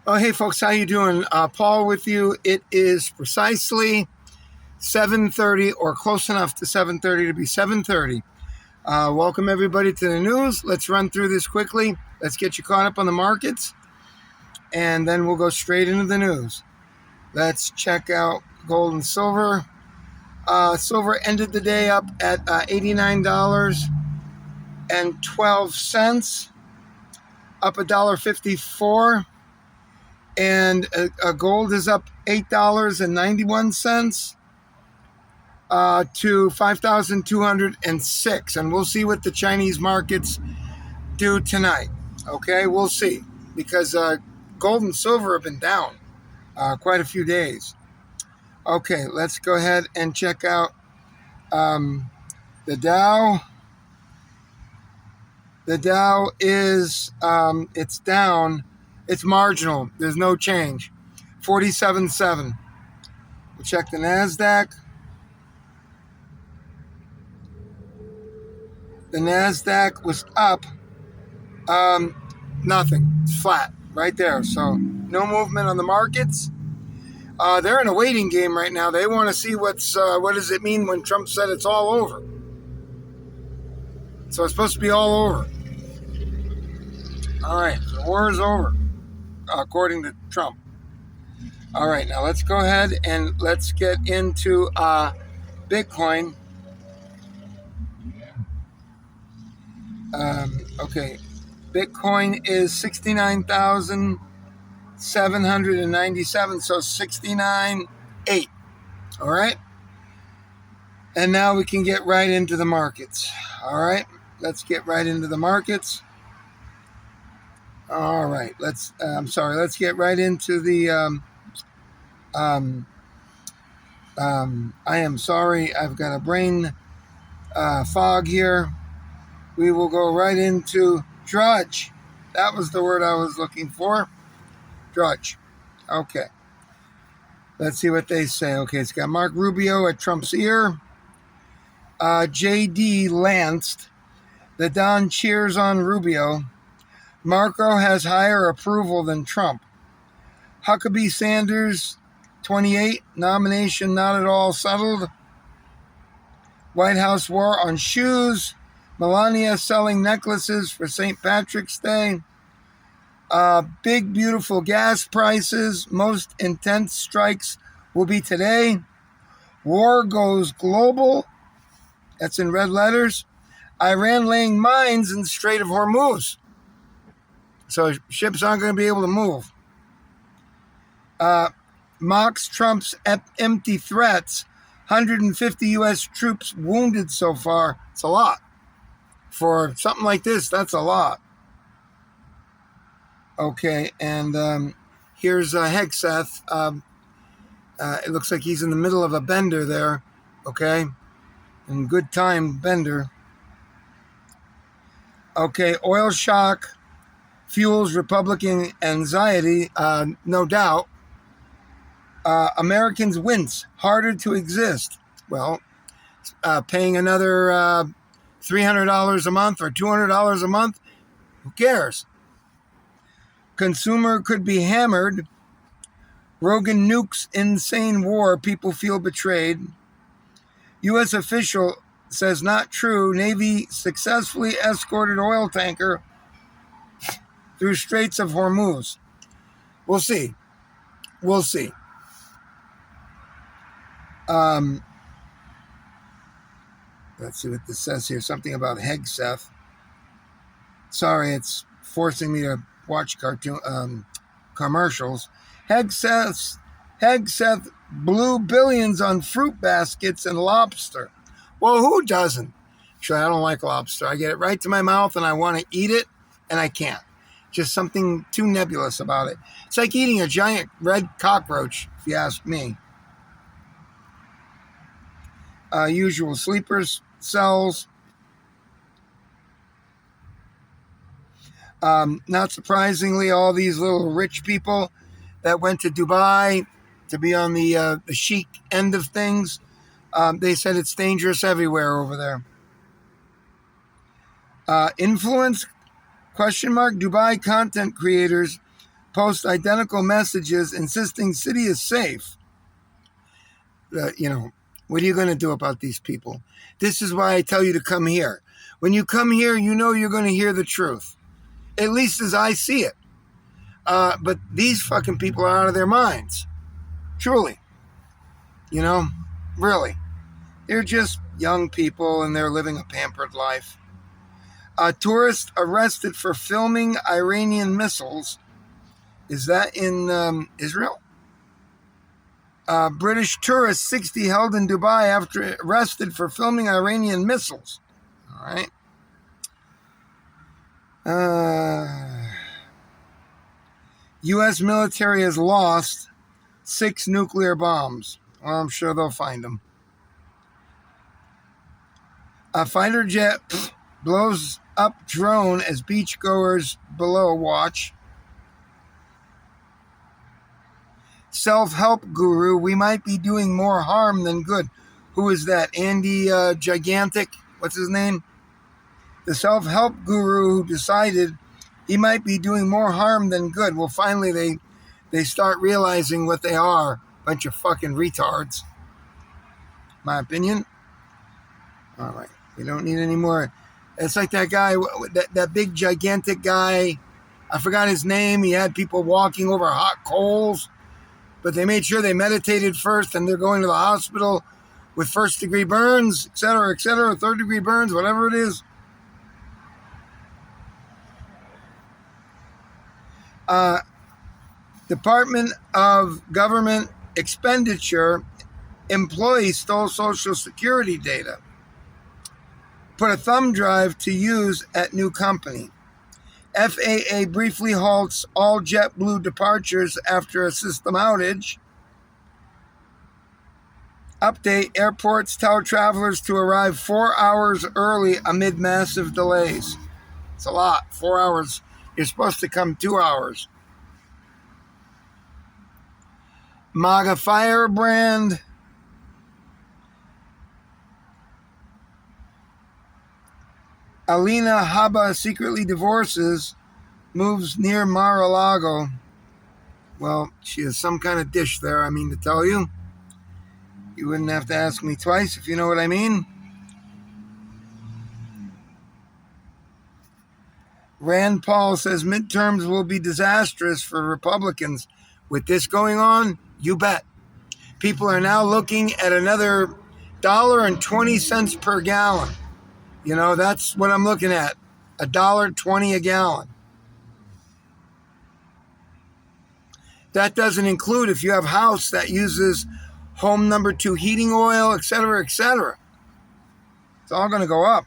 Oh, hey folks, how you doing? Paul with you. It is precisely 7:30 or close enough to 7:30 to be 7:30. Welcome everybody to the news. Let's run through this quickly. Let's get you caught up on the markets, and then we'll go straight into the news. Let's check out gold and silver. Silver ended the day up at $89.12, up $1.54. And gold is up $8.91 to 5,206. And we'll see what the Chinese markets do tonight. Okay, we'll see. Because gold and silver have been down quite a few days. Okay, let's go ahead and check out the Dow. The Dow is, it's down. It's marginal. There's no change. 47.7. We'll check the NASDAQ. The NASDAQ was up. Nothing. It's flat right there. So no movement on the markets. They're in a waiting game right now. They want to see what does it mean when Trump said it's all over. So it's supposed to be all over. All right. The war is over, according to Trump. All right, now let's go ahead and let's get into Bitcoin. Okay, Bitcoin is 69,797, so 69.8. All right, and now we can get right into the markets. All right, let's get right into the markets. All right, let's get right into the. I am sorry, I've got a brain fog here. We will go right into Drudge. That was the word I was looking for. Drudge. Okay. Let's see what they say. Okay, it's got Mark Rubio at Trump's ear. J.D. lanced. The Don cheers on Rubio. Marco has higher approval than Trump. Huckabee Sanders 28, nomination not at all settled. White House war on shoes. Melania selling necklaces for St. Patrick's Day. Big, beautiful gas prices. Most intense strikes will be today. War goes global. That's in red letters. Iran laying mines in the Strait of Hormuz. So ships aren't going to be able to move. Mocks Trump's empty threats. 150 U.S. troops wounded so far. It's a lot. For something like this, that's a lot. Okay, and here's Hegseth. It looks like he's in the middle of a bender there. Okay, and good time bender. Okay, oil shock fuels Republican anxiety, no doubt. Americans wince, harder to exist. Well, paying another $300 a month or $200 a month, who cares? Consumer could be hammered. Rogan nukes insane war, people feel betrayed. U.S. official says not true. Navy successfully escorted oil tanker through Straits of Hormuz. We'll see. We'll see. Let's see what this says here. Something about Hegseth. Sorry, it's forcing me to watch commercials. Hegseth blew billions on fruit baskets and lobster. Well, who doesn't? Actually, I don't like lobster. I get it right to my mouth and I want to eat it, and I can't. Just something too nebulous about it. It's like eating a giant red cockroach, if you ask me. Usual sleepers cells. Not surprisingly, all these little rich people that went to Dubai to be on the chic end of things, they said it's dangerous everywhere over there. Influence? Dubai content creators post identical messages insisting city is safe. What are you going to do about these people? This is why I tell you to come here. When you come here, you know you're going to hear the truth. At least as I see it. But these fucking people are out of their minds. Truly. Really. They're just young people and they're living a pampered life. A tourist arrested for filming Iranian missiles. Is that in Israel? British tourist 60 held in Dubai after arrested for filming Iranian missiles. All right. U.S. military has lost 6 nuclear bombs. Well, I'm sure they'll find them. A fighter jet blows up drone as beachgoers below watch. Self-help guru, we might be doing more harm than good. Who is that? Andy Gigantic? What's his name? The self-help guru who decided he might be doing more harm than good. Well, finally they start realizing what they are. Bunch of fucking retards. My opinion. All right. We don't need any more. It's like that guy, that big gigantic guy. I forgot his name. He had people walking over hot coals. But they made sure they meditated first, and they're going to the hospital with first-degree burns, et cetera, third-degree burns, whatever it is. Department of Government Expenditure employee stole Social Security data. Put a thumb drive to use at new company. FAA briefly halts all JetBlue departures after a system outage. Update, airports tell travelers to arrive 4 hours early amid massive delays. It's a lot, 4 hours. You're supposed to come 2 hours. MAGA firebrand. Alina Habba secretly divorces, moves near Mar-a-Lago. Well, she has some kind of dish there, I mean to tell you. You wouldn't have to ask me twice if you know what I mean. Rand Paul says midterms will be disastrous for Republicans. With this going on, you bet. People are now looking at another $1.20 per gallon. That's what I'm looking at. $1.20 a gallon. That doesn't include if you have a house that uses home number 2 heating oil, et cetera, et cetera. It's all going to go up.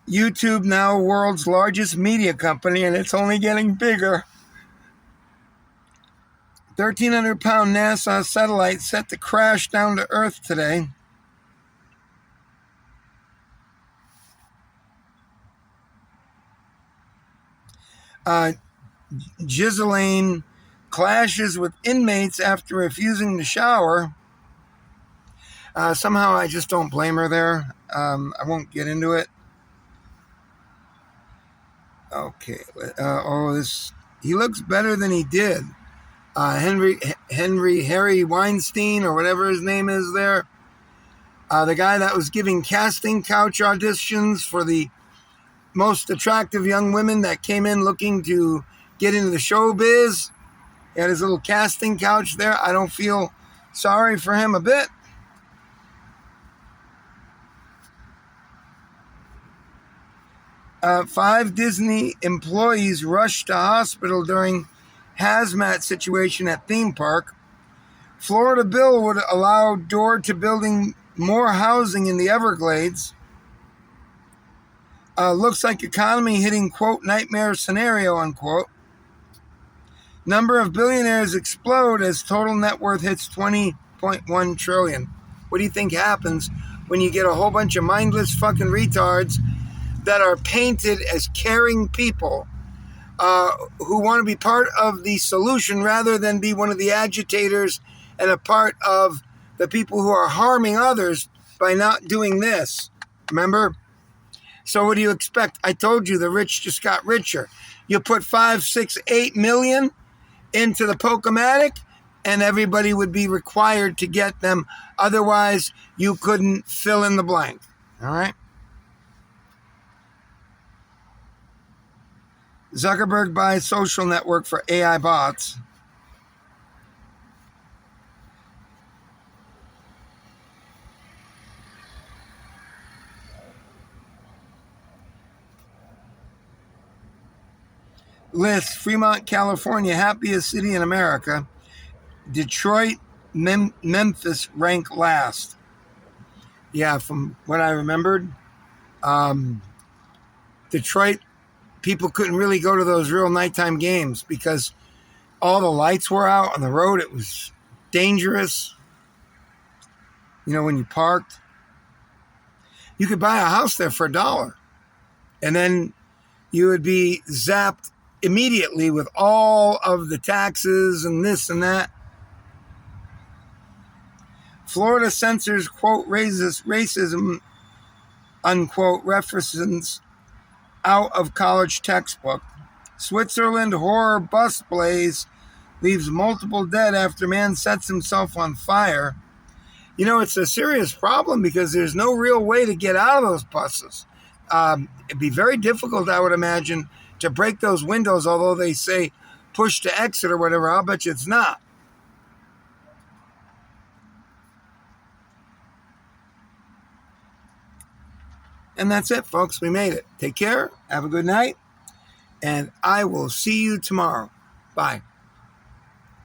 YouTube now world's largest media company, and it's only getting bigger. 1,300-pound NASA satellite set to crash down to Earth today. Ghislaine clashes with inmates after refusing to shower. Somehow I just don't blame her there. I won't get into it. Okay. He looks better than he did. Harry Weinstein, or whatever his name is there. The guy that was giving casting couch auditions for the most attractive young women that came in looking to get into the showbiz. He had his little casting couch there. I don't feel sorry for him a bit. Five Disney employees rushed to hospital during hazmat situation at theme park. Florida bill would allow door to building more housing in the Everglades. Looks like economy hitting, quote, nightmare scenario, unquote. Number of billionaires explode as total net worth hits $20.1 trillion. What do you think happens when you get a whole bunch of mindless fucking retards that are painted as caring people who want to be part of the solution rather than be one of the agitators and a part of the people who are harming others by not doing this? Remember? So what do you expect? I told you the rich just got richer. You put 5, 6, 8 million into the Pokématic, and everybody would be required to get them. Otherwise, you couldn't fill in the blank. All right? Zuckerberg buys social network for AI bots. List Fremont, California, happiest city in America. Detroit, Memphis rank last. Yeah, from what I remembered, Detroit, people couldn't really go to those real nighttime games because all the lights were out on the road. It was dangerous. You know, when you parked, you could buy a house there for $1, and then you would be zapped immediately with all of the taxes and this and that. Florida censors, quote, raises racism, unquote, references out of college textbook. Switzerland horror bus blaze leaves multiple dead after man sets himself on fire. You know, it's a serious problem because there's no real way to get out of those buses. It'd be very difficult, I would imagine, to break those windows, although they say push to exit or whatever. I'll bet you it's not. And that's it, folks. We made it. Take care. Have a good night. And I will see you tomorrow. Bye.